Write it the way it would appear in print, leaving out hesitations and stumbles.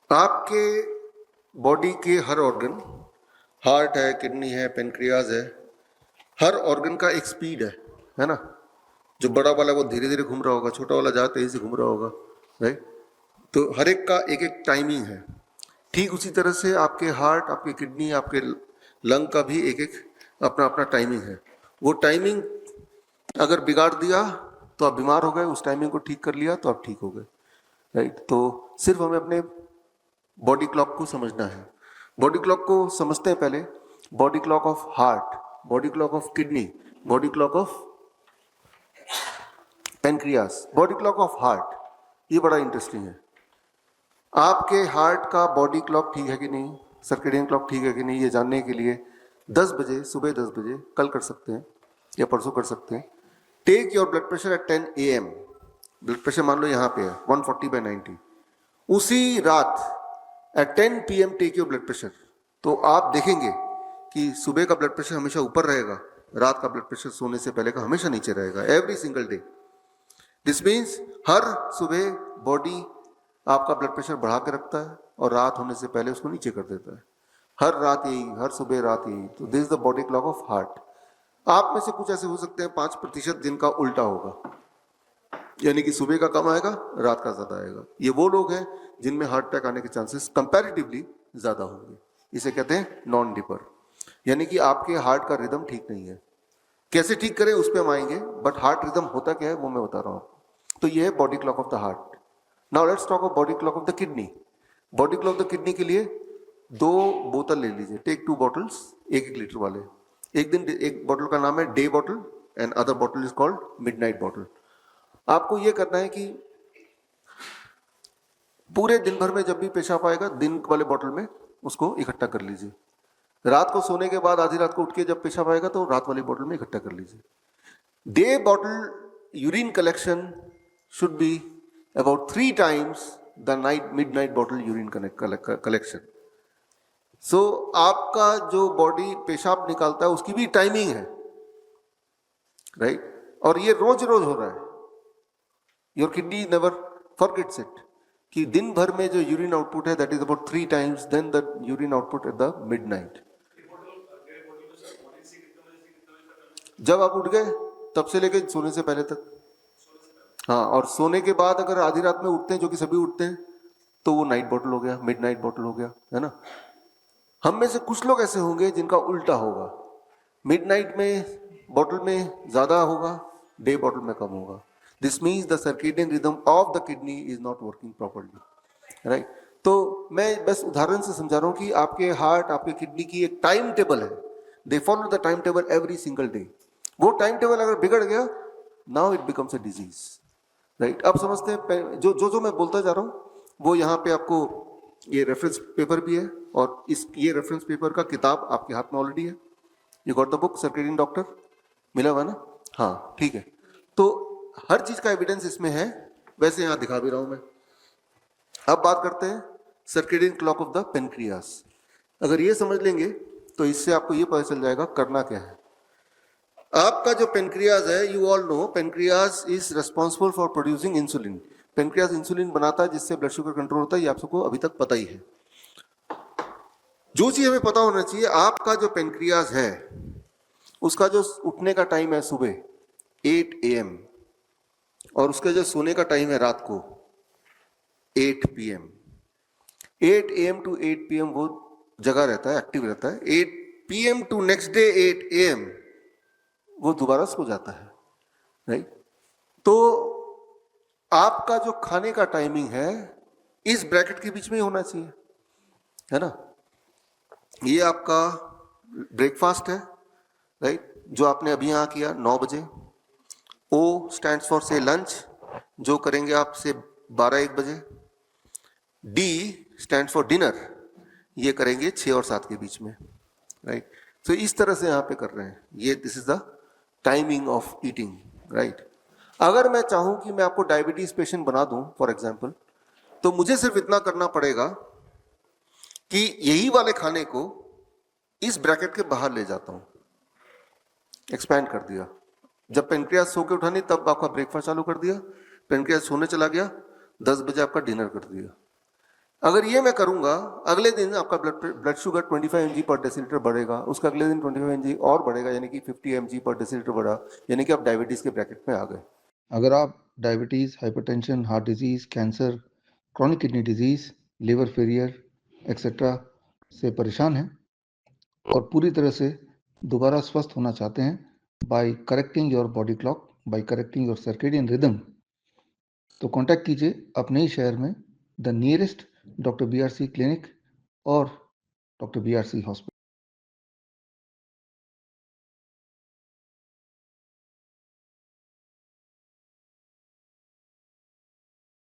आपके बॉडी के हर organ, heart है, किडनी है, पेनक्रियाज है, हर ऑर्गन का एक स्पीड है ना। जो बड़ा वाला वो धीरे धीरे घूम रहा होगा, छोटा वाला ज़्यादा तेजी से घूम रहा होगा, राइट। तो हर एक का एक एक टाइमिंग है। ठीक उसी तरह से आपके हार्ट, आपके किडनी, आपके लंग का भी एक एक अपना अपना टाइमिंग है। वो टाइमिंग अगर बिगाड़ दिया तो आप बीमार हो गए, उस टाइमिंग को ठीक कर लिया तो आप ठीक हो गए, राइट। तो सिर्फ हमें अपने बॉडी क्लॉक को समझना है। बॉडी क्लॉक को समझते हैं पहले। Body clock of heart, body clock of kidney, body clock of pancreas, body clock of heart. ये बड़ा इंटरेस्टिंग है। आपके हार्ट का बॉडी क्लॉक ठीक है कि नहीं, सर्केडियन क्लॉक ठीक है कि नहीं, ये जानने के लिए 10 बजे, सुबह 10 बजे कल कर सकते हैं या परसों कर सकते हैं। Take your blood pressure at 10 AM। Blood pressure मान लो यहाँ पे है 140/90। उसी रात at 10 PM take your blood pressure. तो आप देखेंगे कि सुबह का ब्लड प्रेशर हमेशा ऊपर रहेगा, रात का ब्लड प्रेशर सोने से पहले का हमेशा नीचे रहेगा, every single day. This means हर सुबह बॉडी आपका ब्लड प्रेशर बढ़ा के रखता है और रात होने से पहले उसको नीचे कर देता है। हर रात यही, हर सुबह रात यही। तो this is the body clock of heart. आप में से कुछ ऐसे हो सकते हैं 5% जिनका उल्टा होगा, यानी कि सुबह का कम आएगा, रात का ज्यादा आएगा। ये वो लोग हैं जिनमें हार्ट अटैक आने के चांसेस कंपैरेटिवली ज्यादा होंगे। इसे कहते हैं नॉन डिपर, यानी कि आपके हार्ट का रिदम ठीक नहीं है। कैसे ठीक करें उस पर हम आएंगे, बट हार्ट रिदम होता क्या है वो मैं बता रहा हूं आपको। तो ये है body clock of the heart. Now let's talk of body clock of the kidney. Body clock of the kidney के लिए 2 बोतल ले लीजिए, टेक 2 बॉटल्स, 1-1 लीटर वाले। एक दिन एक बॉटल का नाम है day bottle and other bottle is called midnight bottle. आपको ये करना है कि पूरे दिन भर में जब भी पेशाब आएगा, दिन वाले बॉटल में उसको इकट्ठा कर लीजिए। रात को सोने के बाद आधी रात को उठ के जब पेशाब आएगा तो रात वाली बॉटल में इकट्ठा कर लीजिए। Day bottle urine collection should be about 3 times the midnight bottle urine collection. So आपका जो बॉडी पेशाब निकालता है उसकी भी टाइमिंग है, राइट, और ये रोज रोज हो रहा है। Your kidney never forgets it कि दिन भर में जो यूरिन आउटपुट है that is about 3 times than the urine output at the midnight. जब आप उठ गए तब से लेकर सोने से पहले तक। हाँ, और सोने के बाद अगर आधी रात में उठते हैं, जो कि सभी उठते हैं, तो वो नाइट बॉटल हो गया, मिडनाइट बॉटल हो गया, है ना। हम में से कुछ लोग ऐसे होंगे जिनका उल्टा होगा, मिडनाइट में बॉटल में ज्यादा होगा, डे बॉटल में कम होगा। This means the circadian rhythm of the kidney is not working properly, right. तो मैं बस उदाहरण से समझा रहा हूँ कि आपके हार्ट, आपके किडनी की एक टाइम टेबल है। They follow the time table every single day. वो टाइम टेबल अगर बिगड़ गया, now it becomes a disease, right. अब समझते हैं जो मैं बोलता जा रहा हूँ वो यहाँ पे आपको ये रेफरेंस पेपर भी है, और ये रेफरेंस पेपर का किताब आपके हाथ में ऑलरेडी है। You got the book circadian doctor, मिला हुआ ना? हाँ, ठीक है। तो हर चीज का एविडेंस इसमें है, वैसे यहाँ दिखा भी रहा हूं मैं। अब बात करते हैं circadian clock of the pancreas. अगर ये समझ लेंगे तो इससे आपको ये पता चल जाएगा करना क्या है। आपका जो पेनक्रियाज है, you all know pancreas is responsible for producing insulin. Pancreas insulin बनाता है जिससे ब्लड शुगर कंट्रोल होता है, ये आप सबको अभी तक पता ही है। जो चीज हमें पता होना चाहिए, आपका जो पेनक्रियाज है उसका जो उठने का टाइम है सुबह 8 AM, और उसका जो सोने का टाइम है रात को 8 PM। 8 AM टू 8 PM वो जगह रहता है, एक्टिव रहता है। 8 PM to next day 8 AM वो दोबारा सो जाता है, राइट। तो आपका जो खाने का टाइमिंग है इस ब्रैकेट के बीच में ही होना चाहिए, है ना। ये आपका ब्रेकफास्ट है, राइट, जो आपने अभी यहां किया 9 बजे। O स्टैंड्स फॉर से लंच, जो करेंगे आप से 12-1 बजे। D स्टैंड्स फॉर डिनर, ये करेंगे 6 और 7 के बीच में, राइट। तो इस तरह से यहां पे कर रहे हैं, ये this is the timing of eating, right. अगर मैं चाहूं कि मैं आपको डायबिटीज पेशेंट बना दूं फॉर एग्जांपल, तो मुझे सिर्फ इतना करना पड़ेगा कि यही वाले खाने को इस ब्रैकेट के बाहर ले जाता हूं, एक्सपैंड कर दिया। जब पेनक्रियाज सो के उठानी तब आपका ब्रेकफास्ट चालू कर दिया, पेनक्रियाज सोने चला गया, 10 बजे आपका डिनर कर दिया। अगर ये मैं करूंगा, अगले दिन आपका ब्लड शुगर 25 mg पर डेसीलीटर बढ़ेगा, उसका अगले दिन 25 mg और बढ़ेगा, यानी कि 50 mg पर डेसीलीटर बढ़ा, यानी कि आप डायबिटीज के ब्रैकेट में आ गए। अगर आप diabetes, hypertension, heart disease, cancer, chronic kidney disease, liver failure etcetera से परेशान हैं और पूरी तरह से दोबारा स्वस्थ होना चाहते हैं by correcting your body clock, by correcting your circadian rhythm, तो कांटेक्ट कीजिए अपने ही शहर में द नियरेस्ट डॉक्टर BRC क्लिनिक और डॉक्टर BRC हॉस्पिटल।